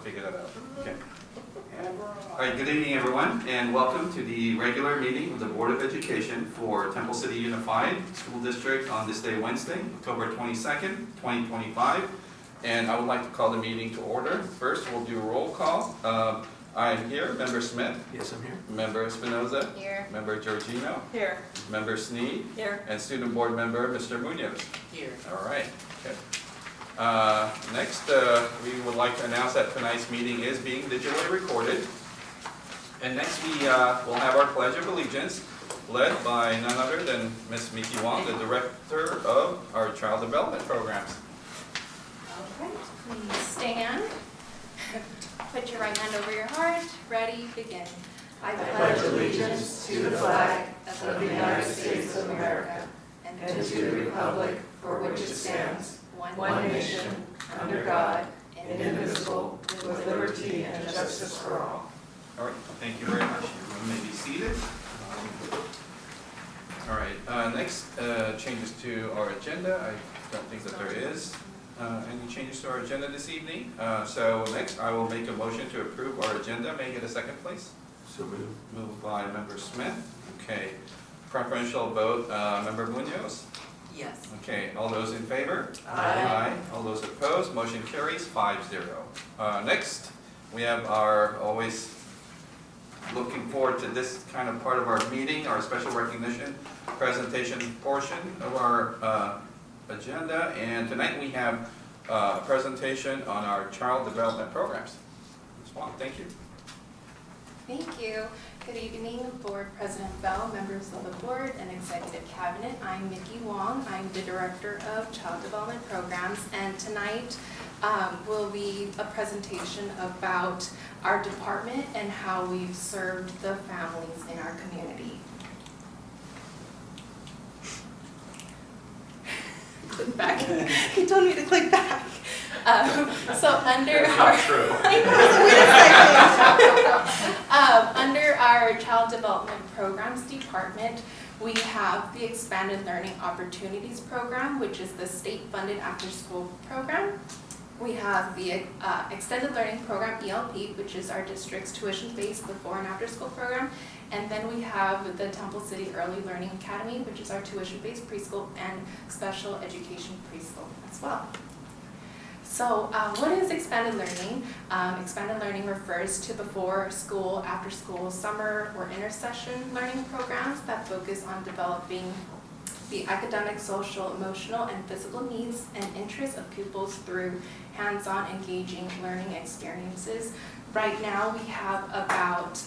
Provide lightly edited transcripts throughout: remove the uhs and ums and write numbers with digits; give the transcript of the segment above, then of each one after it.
figure that out. Okay. All right, good evening everyone, and welcome to the regular meeting of the Board of Education for Temple City Unified School District on this day, Wednesday, October 22nd, 2025. And I would like to call the meeting to order. First, we'll do a roll call. I am here. Member Smith? Yes, I'm here. Member Espinoza? Here. Member Georgino? Here. Member Sneed? Here. And Student Board Member Mr. Munoz? Here. All right. Okay. Next, we would like to announce that tonight's meeting is being digitally recorded. And next we will have our Pledge of Allegiance, led by none other than Ms. Miki Wong, the Director of our Child Development Programs. All right, please stand. Put your right hand over your heart. Ready, begin. I pledge allegiance to the flag of the United States of America and to the republic for which it stands, one nation, under God, indivisible, with liberty and justice for all. All right, thank you very much. Everyone may be seated. All right, next changes to our agenda. I don't think that there is any changes to our agenda this evening. So next, I will make a motion to approve our agenda. May I get a second, please? So moved. Moved by Member Smith. Okay. Preferential vote, Member Munoz. Yes. Okay, all those in favor? Aye. All those opposed, motion carries 5-0. Next, we have our always looking forward to this kind of part of our meeting, our special recognition presentation portion of our agenda. And tonight we have a presentation on our child development programs. Ms. Wong, thank you. Thank you. Good evening, Board President Bell, members of the Board, and Executive Cabinet. I'm Miki Wong. I'm the Director of Child Development Programs, and tonight will be a presentation about our department and how we've served the families in our community. Click back. He told me to click back. So under our under our Child Development Programs Department, we have the Expanded Learning Opportunities Program, which is the state-funded after-school program. We have the Extended Learning Program, ELP, which is our district's tuition-based before and after-school program. And then we have the Temple City Early Learning Academy, which is our tuition-based preschool and special education preschool as well. So what is expanded learning? Expanded learning refers to before school, after school, summer, or intersession learning programs that focus on developing the academic, social, emotional, and physical needs and interests of pupils through hands-on engaging learning experiences. Right now we have about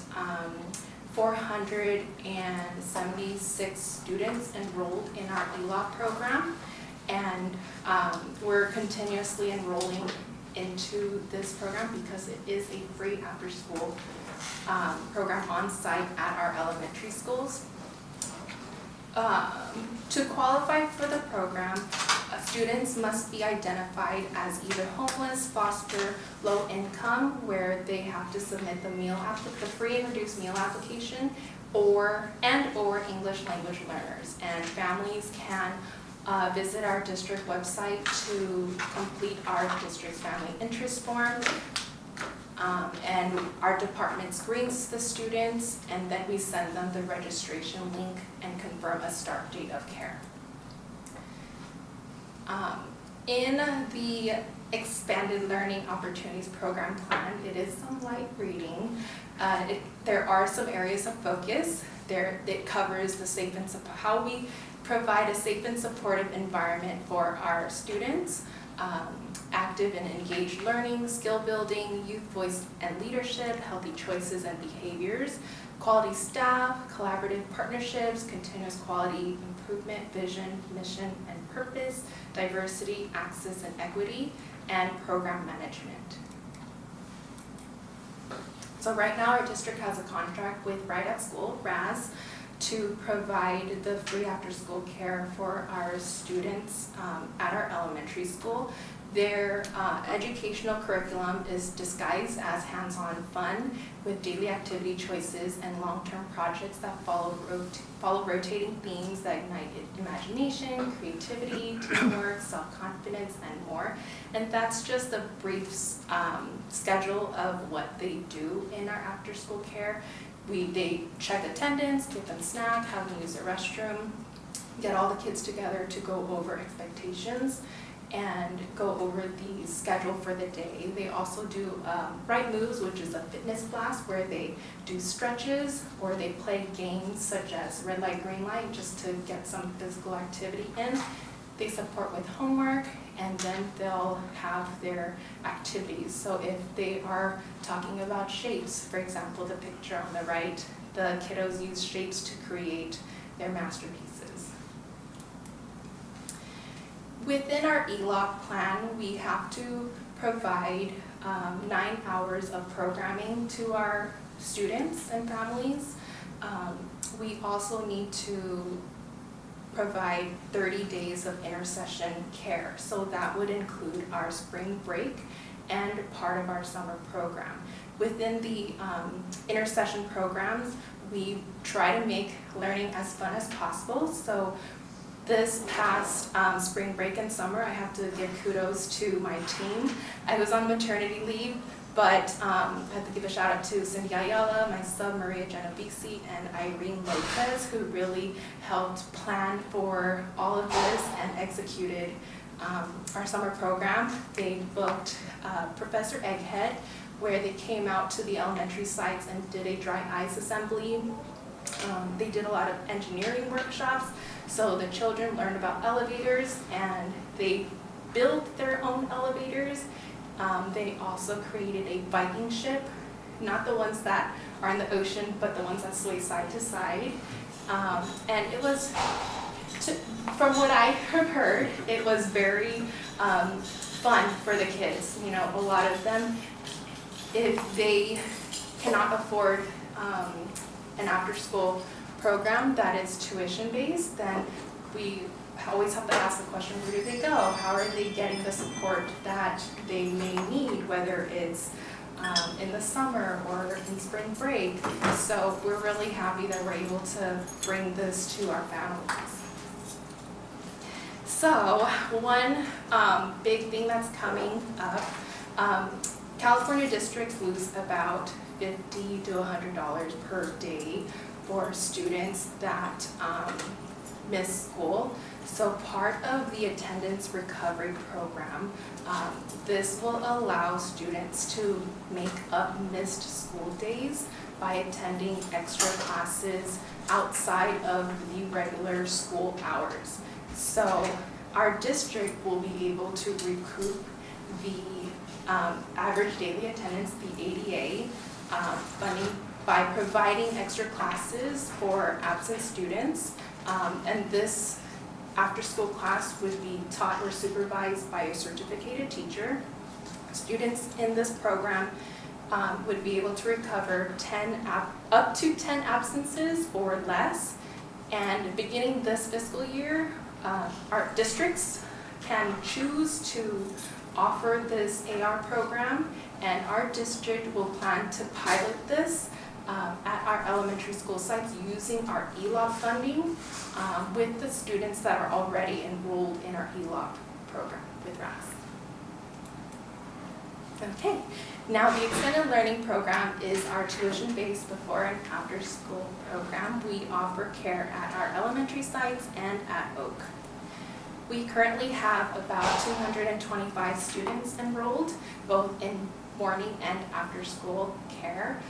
476 students enrolled in our ELOP program. And we're continuously enrolling into this program because it is a free after-school program on site at our elementary schools. To qualify for the program, students must be identified as either homeless, foster, low income, where they have to submit the free and reduced meal application, or English language learners. And families can visit our district website to complete our district's family interest form. And our department screens the students, and then we send them the registration link and confirm a start date of care. In the Expanded Learning Opportunities Program plan, it is some light reading. There are some areas of focus. It covers the how we provide a safe and supportive environment for our students, active and engaged learning, skill building, youth voice and leadership, healthy choices and behaviors, quality staff, collaborative partnerships, continuous quality improvement, vision, mission, and purpose, diversity, access, and equity, and program management. So right now our district has a contract with Right at School, RAS, to provide the free after-school care for our students at our elementary school. Their educational curriculum is disguised as hands-on fun with daily activity choices and long-term projects that follow rotating themes that ignite imagination, creativity, teamwork, self-confidence, and more. And that's just a brief schedule of what they do in our after-school care. They check attendance, give them snack, have them use the restroom, get all the kids together to go over expectations and go over the schedule for the day. They also do Right Moves, which is a fitness class where they do stretches or they play games such as red light, green light, just to get some physical activity in. They support with homework, and then they'll have their activities. So if they are talking about shapes, for example, the picture on the right, the kiddos use shapes to create their masterpieces. Within our ELOC plan, we have to provide 9 hours of programming to our students and families. We also need to provide 30 days of intersession care. So that would include our spring break and part of our summer program. Within the intersession programs, we try to make learning as fun as possible. So this past spring break and summer, I have to give kudos to my team. I was on maternity leave, but I have to give a shout out to Cindy Ayala, my sub Maria Jambazian, and Irene Lopez, who really helped plan for all of this and executed our summer program. They booked Professor Egghead, where they came out to the elementary sites and did a dry ice assembly. They did a lot of engineering workshops, so the children learned about elevators and they built their own elevators. They also created a Viking ship, not the ones that are in the ocean, but the ones that sway side to side. And it was, from what I have heard, it was very fun for the kids. You know, a lot of them, if they cannot afford an after-school program that is tuition-based, then we always have to ask the question, where do they go? How are they getting the support that they may need, whether it's in the summer or in spring break? So we're really happy that we're able to bring this to our families. So one big thing that's coming up, California districts lose about $50 to $100 per day for students that miss school. So part of the attendance recovery program, this will allow students to make up missed school days by attending extra classes outside of the regular school hours. So our district will be able to recoup the average daily attendance, the ADA, funding by providing extra classes for absent students. And this after-school class would be taught or supervised by a certificated teacher. Students in this program would be able to recover up to 10 absences or less. And beginning this fiscal year, our districts can choose to offer this AR program, and our district will plan to pilot this at our elementary school sites using our ELOP funding with the students that are already enrolled in our ELOP program with RAS. Okay, now the extended learning program is our tuition-based before and after school program. We offer care at our elementary sites and at Oak. We currently have about 225 students enrolled, both in morning and after school care.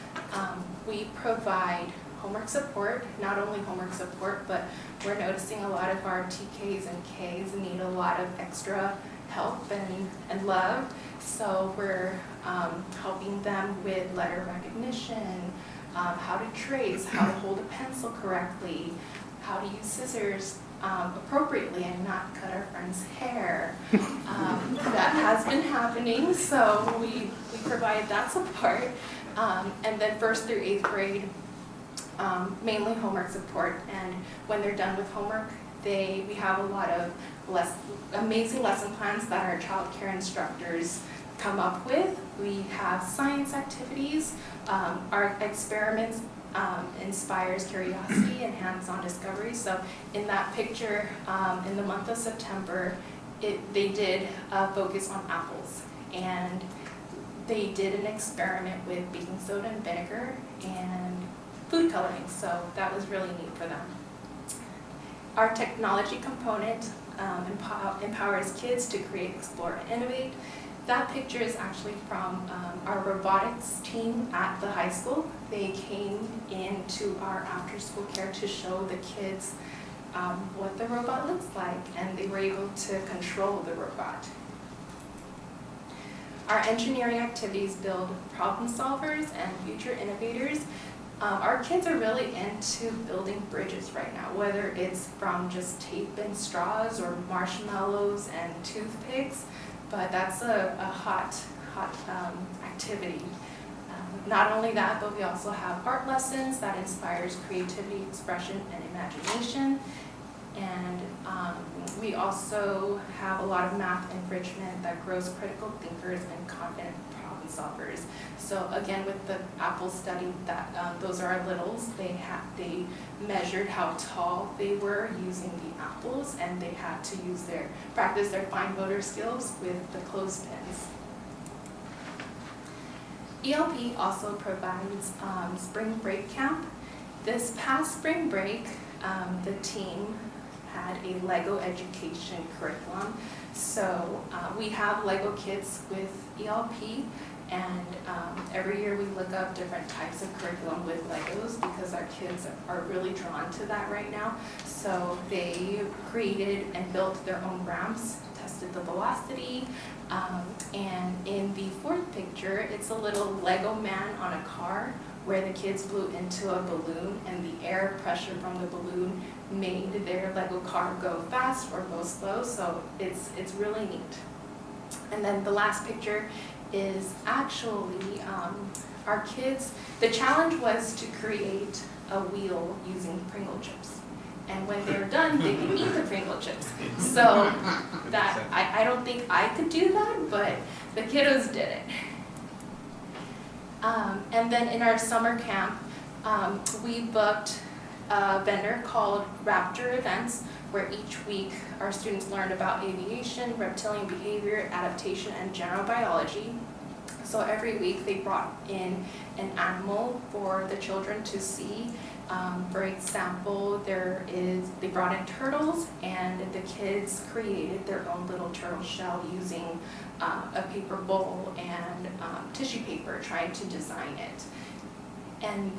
We provide homework support, not only homework support, but we're noticing a lot of our TKs and Ks need a lot of extra help and love. So we're helping them with letter recognition, how to trace, how to hold a pencil correctly, how to use scissors appropriately and not cut our friend's hair. That has been happening, so we provide that support. And then 1st through 8th grade, mainly homework support. And when they're done with homework, We have a lot of amazing lesson plans that our child care instructors come up with. We have science activities. Our experiments inspires curiosity and hands-on discovery. So in that picture, in the month of September, they did focus on apples, and they did an experiment with baking soda and vinegar and food coloring, so that was really neat for them. Our technology component empowers kids to create, explore, and innovate. That picture is actually from our robotics team at the high school. They came into our after-school care to show the kids what the robot looks like, and they were able to control the robot. Our engineering activities build problem solvers and future innovators. Our kids are really into building bridges right now, whether it's from just tape and straws or marshmallows and toothpicks, but that's a hot activity. Not only that, but we also have art lessons that inspires creativity, expression, and imagination. And we also have a lot of math enrichment that grows critical thinkers and confident problem solvers. So again, with the Apple study, that those are our littles. They measured how tall they were using the apples, and they had to practice their fine motor skills with the clothespins. ELP also provides spring break camp. This past spring break, the team had a Lego education curriculum. So we have Lego kits with ELP, and every year we look up different types of curriculum with Legos because our kids are really drawn to that right now. So they created and built their own ramps, tested the velocity, and in the fourth picture, it's a little Lego man on a car where the kids flew into a balloon, and the air pressure from the balloon made their Lego car go fast or go slow, so it's really neat. And then the last picture is actually our kids. The challenge was to create a wheel using Pringle chips. And when they're done, they can eat the Pringle chips. So that I don't think I could do that, but the kiddos did it. And then in our summer camp, we booked a vendor called Raptor Events, where each week our students learned about aviation, reptilian behavior, adaptation, and general biology. So every week they brought in an animal for the children to see. For example, they brought in turtles, and the kids created their own little turtle shell using a paper bowl and tissue paper, trying to design it. And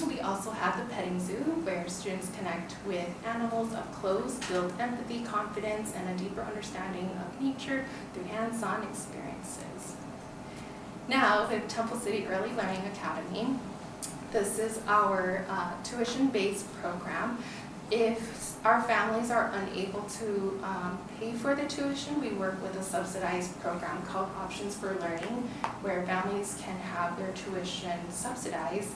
we also have the petting zoo, where students connect with animals up close, build empathy, confidence, and a deeper understanding of nature through hands-on experiences. Now, the Temple City Early Learning Academy. This is our tuition-based program. If our families are unable to pay for the tuition, we work with a subsidized program called Options for Learning, where families can have their tuition subsidized.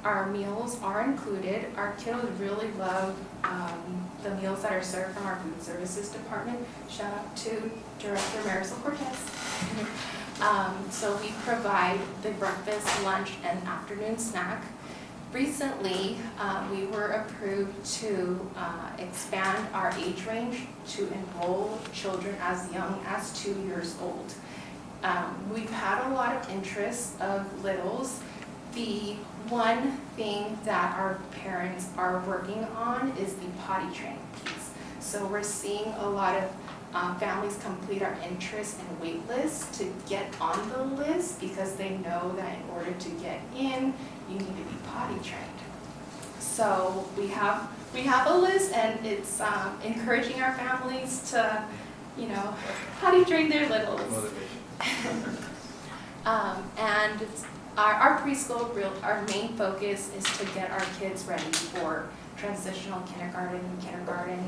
Our meals are included. Our kiddos really love the meals that are served from our food services department. Shout out to Director Marisol Cortez. So we provide the breakfast, lunch, and afternoon snack. Recently, we were approved to expand our age range to enroll children as young as 2 years old. We've had a lot of interest of littles. The one thing that our parents are working on is the potty training piece. So we're seeing a lot of families complete our interest and wait list to get on the list because they know that in order to get in, you need to be potty trained. So we have a list, and it's encouraging our families to, potty train their littles. Motivation. And our preschool, our main focus is to get our kids ready for transitional kindergarten,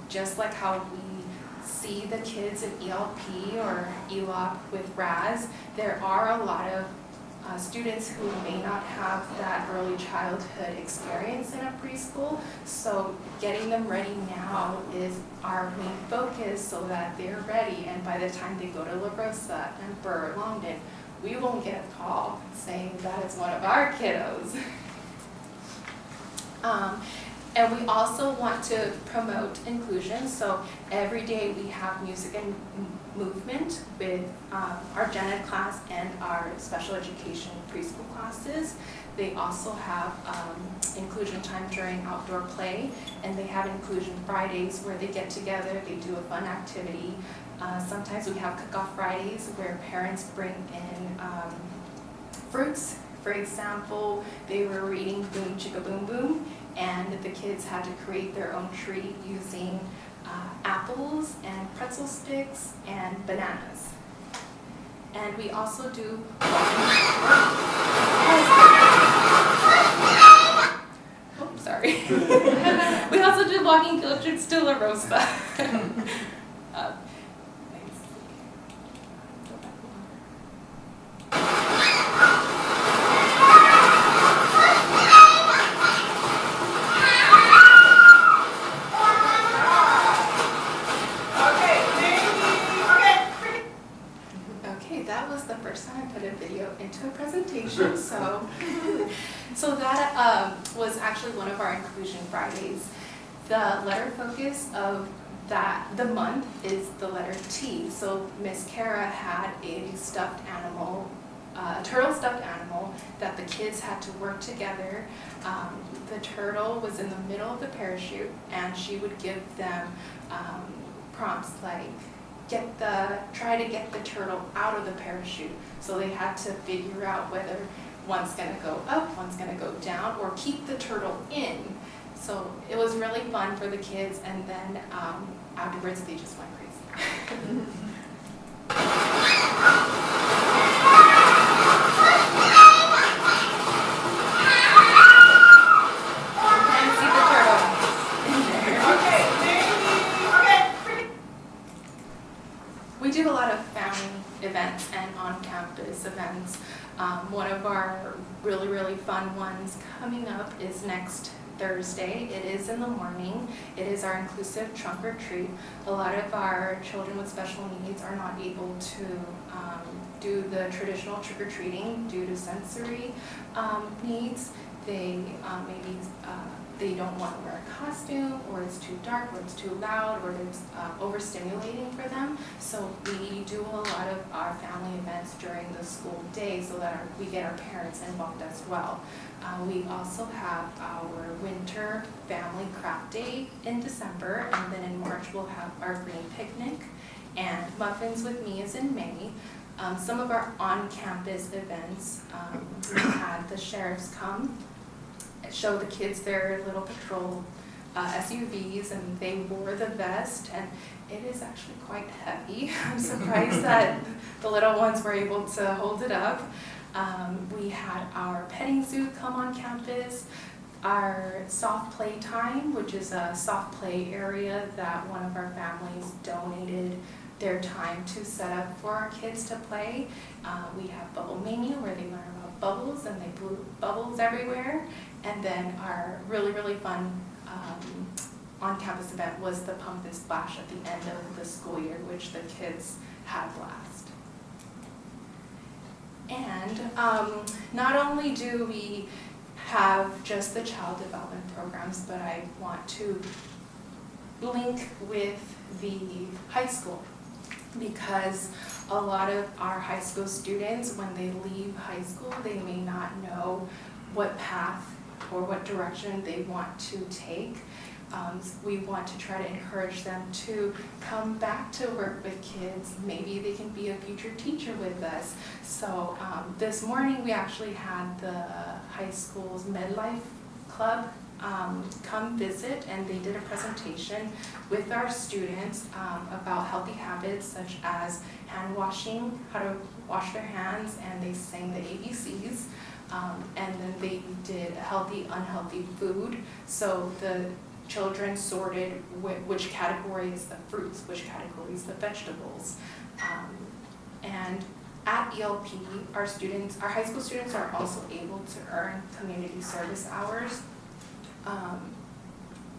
just like how we see the kids in ELP or ELOP with RAS. There are a lot of students who may not have that early childhood experience in a preschool. So getting them ready now is our main focus so that they're ready, and by the time they go to La Rosa and Burr, Longden, we won't get a call saying that is one of our kiddos. And we also want to promote inclusion, so every day we have music and movement with our gen ed class and our special education preschool classes. They also have inclusion time during outdoor play, and they have inclusion Fridays where they get together, they do a fun activity. Sometimes we have cook-off Fridays where parents bring in fruits. For example, they were reading Boom Chicka Boom Boom, and the kids had to create their own treat using apples and pretzel sticks and bananas. And we also do sorry. We also do walking field trips to La Rosa. That was the first time I put a video into a presentation, so that was actually one of our Inclusion Fridays. The letter focus of the month is the letter T. So Miss Kara had a stuffed animal, a turtle stuffed animal that the kids had to work together. The turtle was in the middle of the parachute, and she would give them prompts like, try to get the turtle out of the parachute. So they had to figure out whether one's gonna go up, one's gonna go down, or keep the turtle in. So it was really fun for the kids, and then afterwards they just went crazy. We do a lot of family events and on-campus events. One of our really fun ones coming up is next Thursday. It is in the morning. It is our inclusive trunk or treat. A lot of our children with special needs are not able to do the traditional trick-or-treating due to sensory needs. They maybe they don't want to wear a costume, or it's too dark, or it's too loud, or it's overstimulating for them. So we do a lot of our family events during the school day so that we get our parents involved as well. We also have our winter family craft day in December, and then in March we'll have our green picnic, and Muffins with Me is in May. Some of our on-campus events, we had the sheriffs come, show the kids their little patrol SUVs, and they wore the vest, and it is actually quite heavy. I'm surprised that the little ones were able to hold it up. We had our petting zoo come on campus, our soft play time, which is a soft play area that one of our families donated their time to set up for our kids to play. We have Bubble Mania, where they learn about bubbles and they blew bubbles everywhere. And then our really fun on-campus event was the Pump and Splash at the end of the school year, which the kids had a blast. And not only do we have just the child development programs, but I want to link with the high school, because a lot of our high school students, when they leave high school, they may not know what path or what direction they want to take. We want to try to encourage them to come back to work with kids. Maybe they can be a future teacher with us. So this morning we actually had the high school's MedLife Club come visit, and they did a presentation with our students about healthy habits such as hand washing, how to wash their hands, and they sang the ABCs. And then they did healthy, unhealthy food. So the children sorted which category is the fruits, which category is the vegetables. And At ELP, our high school students are also able to earn community service hours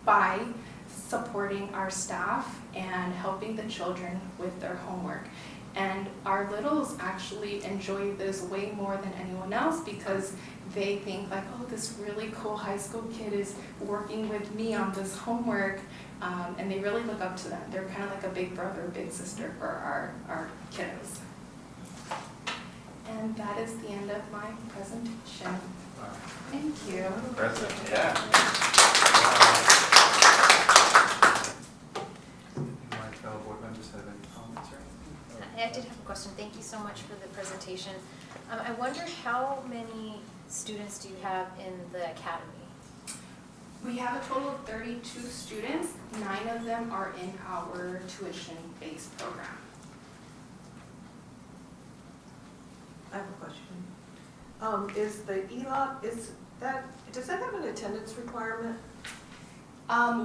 by supporting our staff and helping the children with their homework. And our littles actually enjoy this way more than anyone else because they think like, oh, this really cool high school kid is working with me on this homework, and they really look up to them. They're kind of like a big brother, big sister for our kiddos. And that is the end of my presentation. Thank you. Impressive, yeah. My fellow board members have any comments or anything? I did have a question. Thank you so much for the presentation. I wonder how many students do you have in the academy? We have a total of 32 students. 9 of them are in our tuition-based program. I have a question. Is the ELOP, does that have an attendance requirement?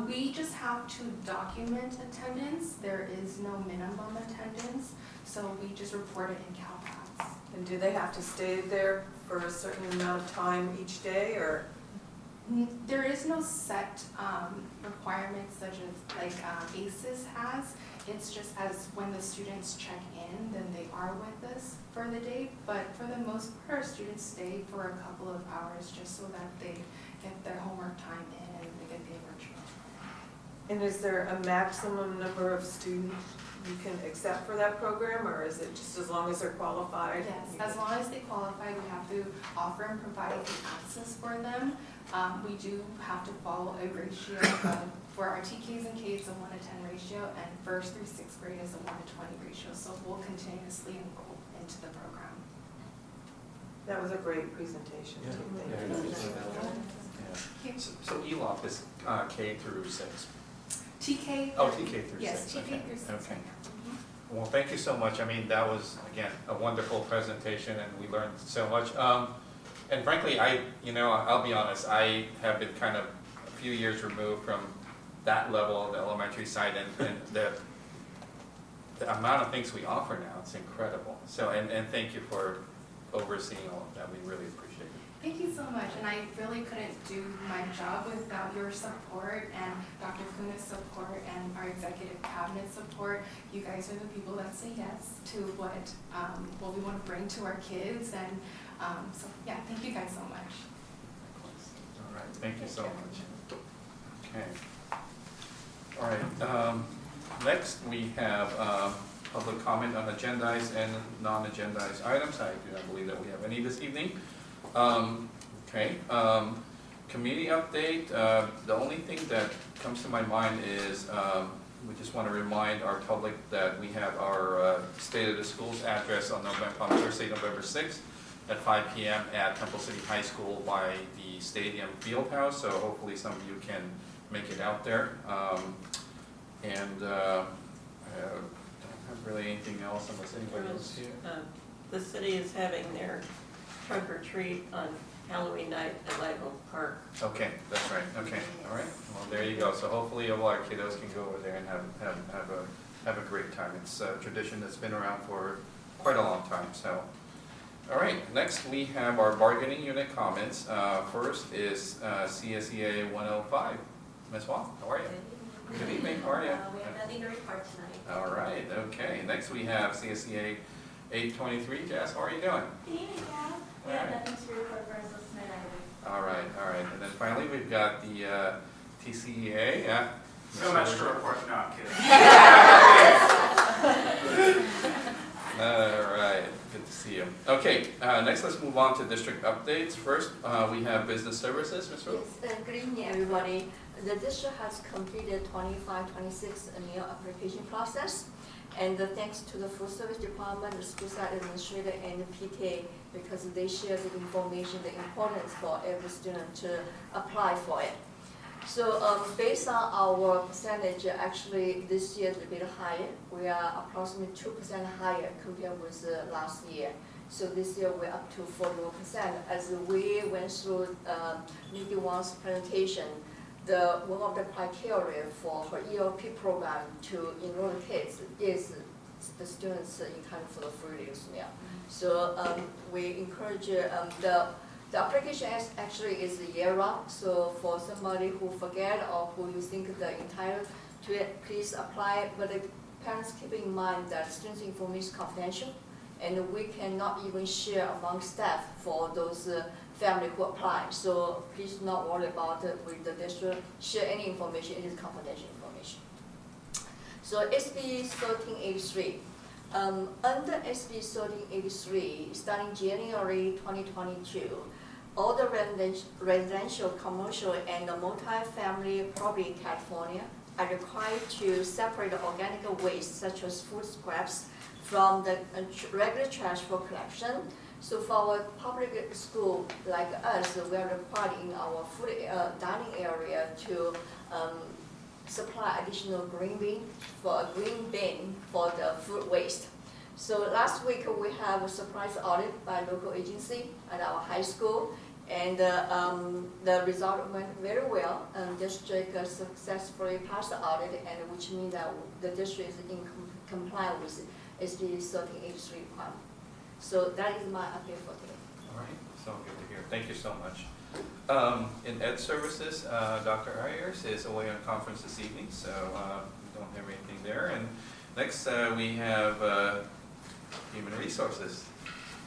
We just have to document attendance. There is no minimum attendance, so we just report it in CalPAS. And do they have to stay there for a certain amount of time each day, or? There is no set requirements such as like ACES has. It's just as when the students check in, then they are with us for the day. But for the most part, our students stay for a couple of hours just so that they get their homework time in and they get the enrichment. And is there a maximum number of students you can accept for that program, or is it just as long as they're qualified? Yes, as long as they qualify, we have to offer and provide the access for them. We do have to follow a ratio of, for our TKs and Ks, a 1:10 ratio, and first through 6th grade is a 1:20 ratio. So we'll continuously enroll into the program. That was a great presentation. Yeah. Thank you. Yeah. So ELOP is K through 6. TK. Oh, TK through 6. Yes, TK okay. through 6. Okay. Well, thank you so much. I mean, that was, again, a wonderful presentation, and we learned so much. And frankly, I'll be honest, I have been kind of a few years removed from that level of the elementary side, and the amount of things we offer now, it's incredible. So, and thank you for overseeing all of that. We really appreciate it. Thank you so much, and I really couldn't do my job without your support and Dr. Kuna's support and our executive cabinet support. You guys are the people that say yes to what we want to bring to our kids, and so yeah, thank you guys so much. All right, thank you so much. Okay. All right, next we have public comment on agendized and non-agendized items. I do not believe that we have any this evening. Okay, community update. The only thing that comes to my mind is we just want to remind our public that we have our State of the Schools address on Thursday, November 6th at 5 p.m. at Temple City High School by the Stadium Field House. So hopefully some of you can make it out there. And don't have really anything else unless anybody else here. The city is having their trunk or treat on Halloween night at Lago Park. Okay, that's right. Okay, all right. Well, there you go. So hopefully all our kiddos can go over there and have a great time. It's a tradition that's been around for quite a long time. So, all right. Next we have our bargaining unit comments. First is CSEA 105. Ms. Wong, how are you? Good evening. How are you? We have nothing to report tonight. All right. Okay. Next we have CSEA 823. Jess, how are you doing? Good evening, Cal. We have nothing to report for us tonight either. All right, all right. And then finally, we've got the TCEA. Yeah. So much to report. No, I'm kidding. All right, good to see you. Okay, next let's move on to district updates. First, we have business services. Ms. Wu? Yes, good evening, everybody. The district has completed 25-26 annual application process. And thanks to the food service department, the school site administrator, and the PTA, because they share the information, the importance for every student to apply for it. So based on our percentage, actually this year is a bit higher. We are approximately 2% higher compared with last year. So this year we're up to 41%. As we went through Nikki Wang's presentation, one of the criteria for her ELP program to enroll the kids is the students in time for the free reduced meal. So we encourage the application actually is year-round. So for somebody who forget or who you think they're entitled to it, please apply. But the parents keep in mind that students' information is confidential, and we cannot even share among staff for those family who apply. So please do not worry about it with the district. Share any information, it is confidential information. So SB 1383. Under SB 1383, starting January 2022, all the residential, commercial, and multi-family property in California are required to separate organic waste, such as food scraps, from the regular trash for collection. So for our public school like us, we are required in our food dining area to supply additional green bin for the food waste. So last week we have a surprise audit by local agency at our high school, and the result went very well. District successfully passed the audit, and which means that the district is in compliance with SB 1383 requirement. So that is my update for today. All right, so good to hear. Thank you so much. In Ed Services, Dr. Ayers is away on conference this evening, so we don't have anything there. And next we have Human Resources,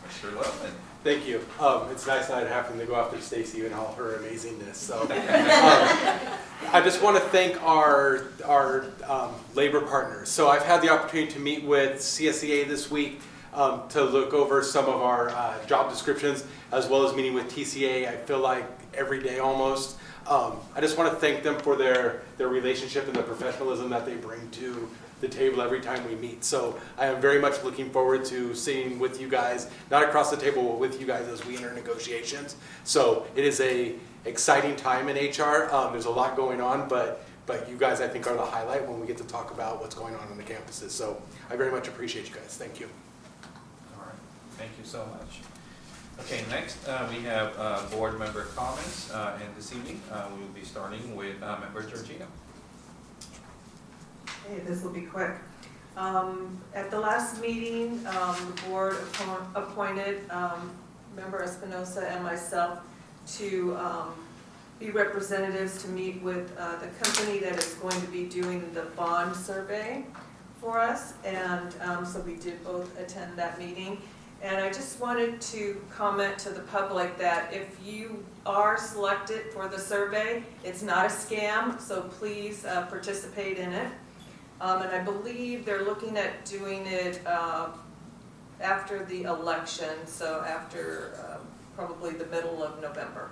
Mr. Lowman. Thank you. It's nice not having to go after Stacy and all her amazingness. So I just want to thank our labor partners. So I've had the opportunity to meet with CSEA this week to look over some of our job descriptions, as well as meeting with TCA. I feel like every day almost. I just want to thank them for their relationship and the professionalism that they bring to the table every time we meet. So I am very much looking forward to sitting with you guys, not across the table, but with you guys as we enter negotiations. So it is a exciting time in HR. There's a lot going on, but you guys, I think, are the highlight when we get to talk about what's going on the campuses. So I very much appreciate you guys. Thank you. All right, thank you so much. Okay, next we have board member comments, and this evening we will be starting with member Georgina. Hey, this will be quick. At the last meeting, the board appointed member Espinosa and myself to be representatives to meet with the company that is going to be doing the bond survey for us. And so we did both attend that meeting. And I just wanted to comment to the public that if you are selected for the survey, it's not a scam, so please participate in it. And I believe they're looking at doing it after the election, so after probably the middle of November.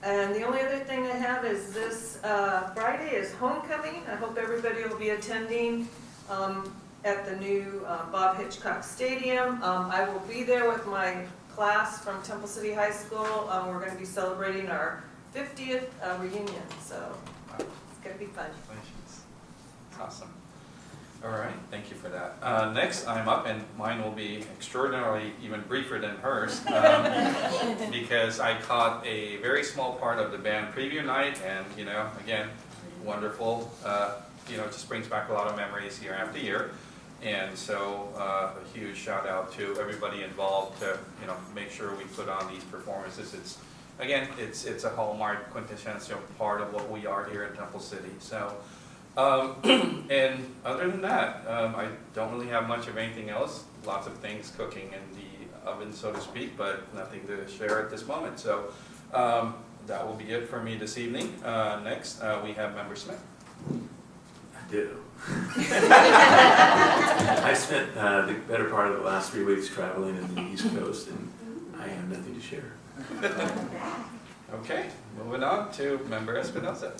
And the only other thing I have is this Friday is homecoming. I hope everybody will be attending at the new Bob Hitchcock Stadium. I will be there with my class from Temple City High School. We're going to be celebrating our 50th reunion, so it's going to be fun. Congratulations. Awesome. All right, thank you for that. Next, I'm up, and mine will be extraordinarily even briefer than hers, because I caught a very small part of the band preview night, and again, wonderful. It just brings back a lot of memories year after year, and so a huge shout out to everybody involved to make sure we put on these performances. It's a hallmark, quintessential part of what we are here in Temple City. So. And other than that, I don't really have much of anything else. Lots of things cooking in the oven, so to speak, but nothing to share at this moment. So that will be it for me this evening. Next, we have Member Smith. I do. I spent the better part of the last 3 weeks traveling in the East Coast, and I have nothing to share. Okay, moving on to Member Espinosa.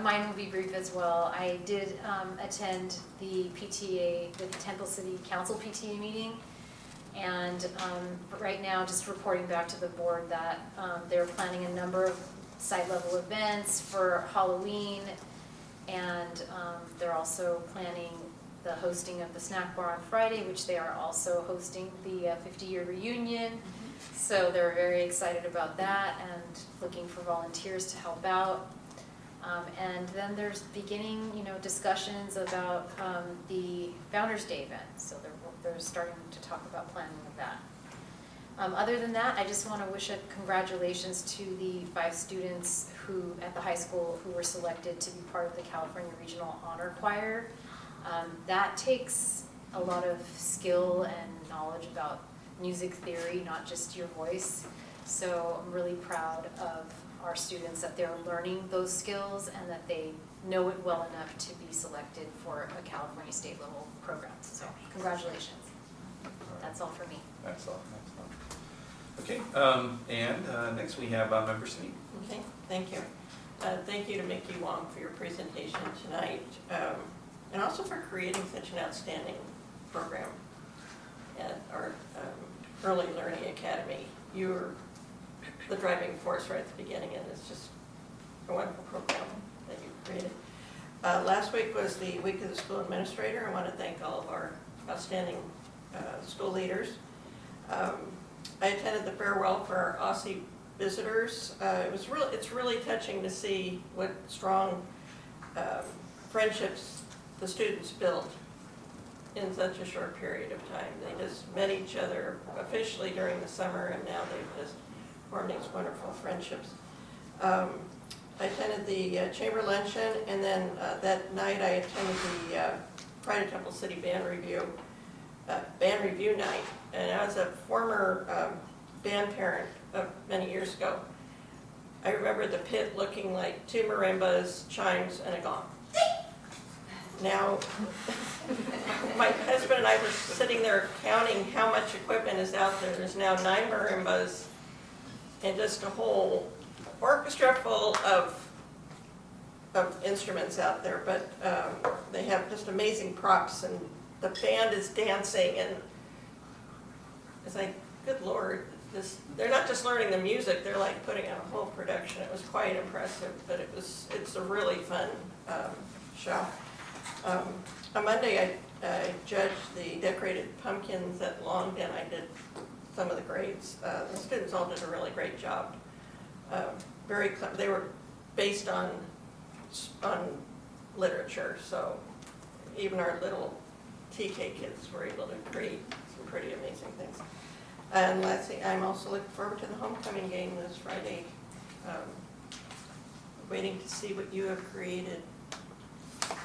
Mine will be brief as well. I did attend the PTA, the Temple City Council PTA meeting, and right now just reporting back to the board that they're planning a number of site-level events for Halloween, and they're also planning the hosting of the snack bar on Friday, which they are also hosting the 50-year reunion. So they're very excited about that and looking for volunteers to help out. And then there's beginning, discussions about the Founder's Day event, so they're starting to talk about planning of that. Other than that, I just want to wish a congratulations to the 5 students who, at the high school, who were selected to be part of the California Regional Honor Choir. That takes a lot of skill and knowledge about music theory, not just your voice. So I'm really proud of our students that they're learning those skills and that they know it well enough to be selected for a California state level program. So congratulations. That's all for me. That's all. Okay, and next we have Member Sneed. Okay, thank you. Thank you to Mickey Wong for your presentation tonight, and also for creating such an outstanding program at our Early Learning Academy. You were the driving force right at the beginning, and it's just a wonderful program that you created. Last week was the Week of the School Administrator. I want to thank all of our outstanding school leaders. I attended the farewell for our Aussie visitors. It's really touching to see what strong friendships the students built in such a short period of time. They just met each other officially during the summer, and now they've just formed these wonderful friendships. I attended the chamber luncheon, and then that night I attended the Pride of Temple City Band Review night. And as a former band parent of many years ago, I remember the pit looking like 2 marimbas, chimes, and a gong. Now, my husband and I were sitting there counting how much equipment is out there. There's now 9 marimbas and just a whole orchestra full of instruments out there. But they have just amazing props, and the band is dancing, and it's like, good Lord, they're not just learning the music, they're like putting on a whole production. It was quite impressive, but it's a really fun show. On Monday, I judged the decorated pumpkins at Longden. I did some of the grades. The students all did a really great job. They were based on literature, so even our little TK kids were able to create some pretty amazing things. And lastly, I'm also looking forward to the homecoming game this Friday. Waiting to see what you have created.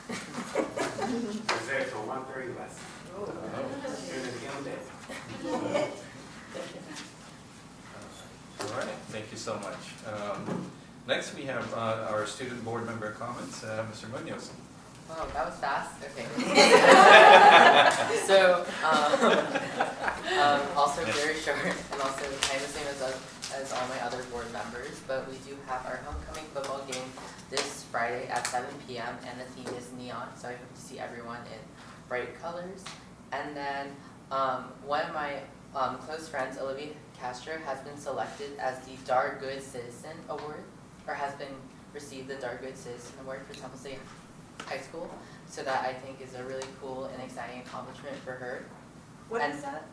It's there till 1:30 less. Oh. All right, thank you so much. Next, we have our student board member comments. Mr. Munoz. Oh, that was fast? Okay. So, also very short, and also kind of the same as all my other board members, but we do have our homecoming football game this Friday at 7 p.m. and the theme is neon, so I hope to see everyone in bright colors. And then one of my close friends, Olivia Castro, has been selected as the Dark Good Citizen Award, or has been received the Dark Good Citizen Award for Temple City High School, so that I think is a really cool and exciting accomplishment for her. What is that?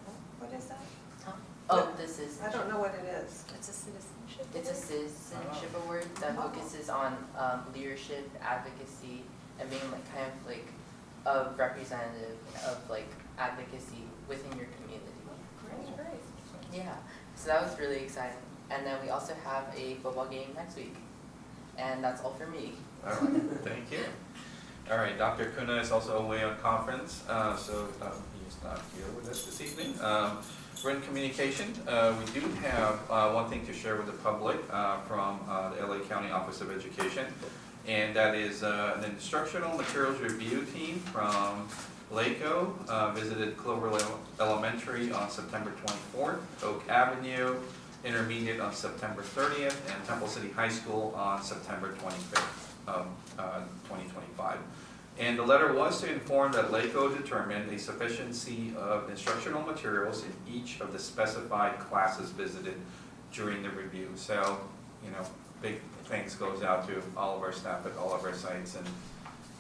Huh? Oh, this is. I don't know what it is. It's a citizenship. It's a citizenship award that focuses on leadership, advocacy, and being like kind of like a representative of like advocacy within your community. Great. Yeah, so that was really exciting. And then we also have a football game next week, and that's all for me. All right, thank you. All right, Dr. Kuna is also away on conference, so he's not here with us this evening. We're in communication. We do have one thing to share with the public from the LA County Office of Education, and that is an instructional materials review team from LACO visited Clover Elementary on September 24th, Oak Avenue Intermediate on September 30th, and Temple City High School on September 25th of 2025. And the letter was to inform that LACO determined a sufficiency of instructional materials in each of the specified classes visited during the review. So, big thanks goes out to all of our staff at all of our sites, and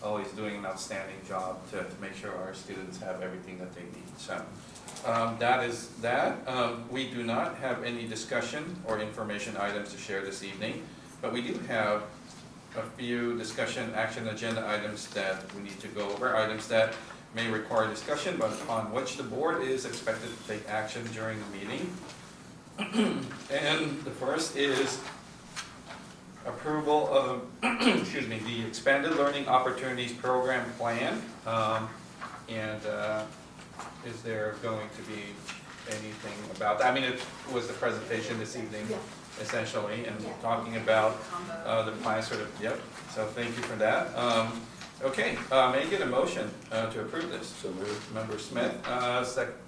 always doing an outstanding job to make sure our students have everything that they need. So that is that. We do not have any discussion or information items to share this evening, but we do have a few discussion action agenda items that we need to go over, items that may require discussion, but on which the board is expected to take action during the meeting. And the first is approval of, excuse me, the Expanded Learning Opportunities Program Plan. Is there going to be anything about that? I mean, it was the presentation this evening, essentially, and talking about the plan sort of, yep, so thank you for that. Okay, may I get a motion to approve this? So moved. Member Smith,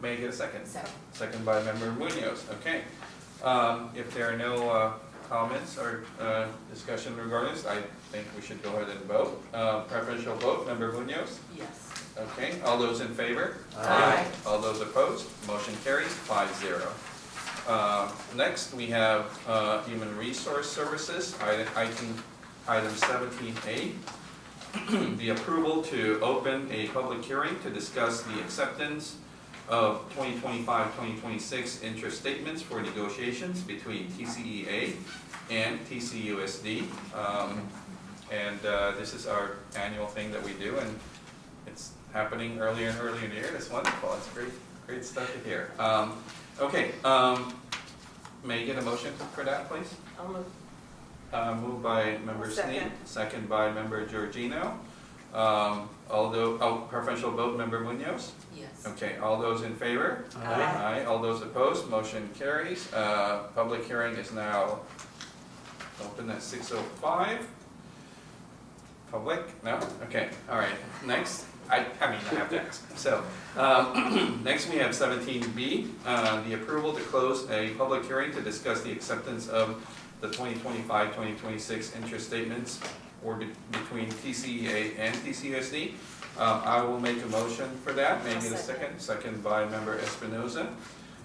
may I get a second? So, Second by Member Munoz, okay. If there are no comments or discussion regarding this, I think we should go ahead and vote. Preferential vote, Member Munoz? yes. Okay, all those in favor? Aye. All those opposed? Motion carries 5-0. Next, we have Human Resource Services, item 17A. The approval to open a public hearing to discuss the acceptance of 2025-2026 interest statements for negotiations between TCEA and TCUSD. This is our annual thing that we do, and it's happening earlier and earlier in the year. That's wonderful. It's great stuff to hear. Okay, may I get a motion for that, please? I'll move. Moved by Member Sneed, Second. second by Member Georgino. Preferential vote, Member Munoz? Yes. Okay, all those in favor? Aye. All those opposed, motion carries. Public hearing is now open at 6:05. Public? No? Okay, all right. Next, I have to ask. So, next we have 17B, the approval to close a public hearing to discuss the acceptance of the 2025-2026 interest statements between TCEA and TCUSD. I will make a motion for that. May I get a second? Second by Member Espinoza.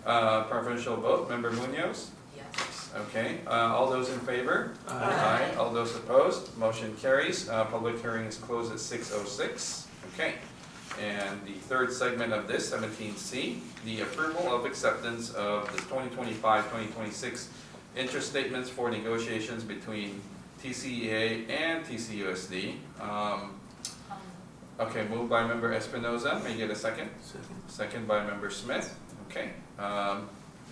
Preferential vote, Member Munoz? Yes. Okay, all those in favor? Aye. All those opposed? Motion carries. Public hearing is closed at 6:06. Okay. And the third segment of this, 17C, the approval of acceptance of the 2025-2026 interest statements for negotiations between TCEA and TCUSD. Okay, moved by Member Espinoza. May I get a second? Second. Second by Member Smith. Okay.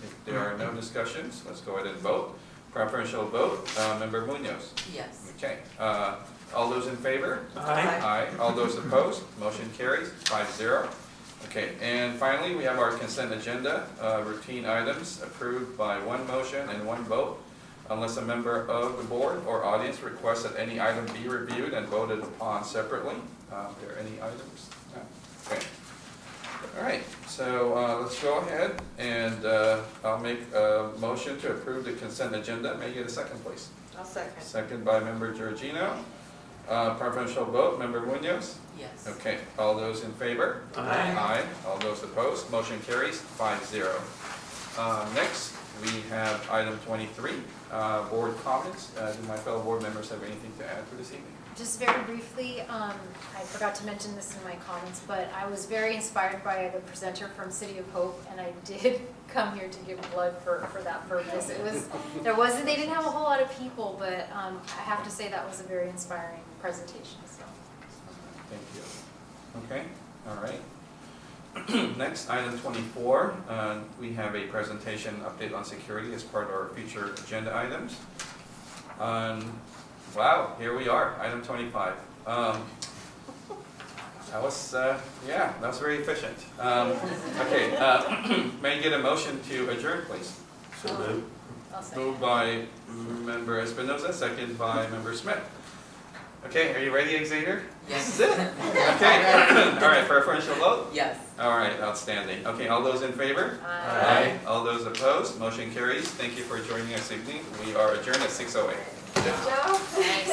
If there are no discussions, let's go ahead and vote. Preferential vote, Member Munoz. Yes. Okay. All those in favor? Aye. Aye. All those opposed? Motion carries 5-0. Okay, and finally, we have our consent agenda, routine items approved by one motion and one vote, unless a member of the board or audience requests that any item be reviewed and voted upon separately. Are there any items? No? Okay. All right, so let's go ahead and I'll make a motion to approve the consent agenda. May I get a second, please? I'll second. Second by Member Georgino. Preferential vote, Member Munoz? Yes. Okay, all those in favor? Aye. All those opposed, motion carries 5-0. Next, we have item 23, board comments. Do my fellow board members have anything to add for this evening? Just very briefly, I forgot to mention this in my comments, but I was very inspired by the presenter from City of Hope, and I did come here to give blood for that purpose. They didn't have a whole lot of people, but I have to say that was a very inspiring presentation, so. Thank you. Okay, all right. Next, item 24, we have a presentation update on security as part of our future agenda items. Wow, here we are, item 25. That was very efficient. Okay, may I get a motion to adjourn, please? So moved. I'll say. Moved by Member Espinoza, second by Member Smith. Okay, are you ready, Xavier? Yes. This is it? Okay, all right, preferential vote? Yes. All right, outstanding. Okay, all those in favor? Aye. All those opposed? Motion carries. Thank you for joining us this evening. We are adjourned at 6:08. Good job. Thanks.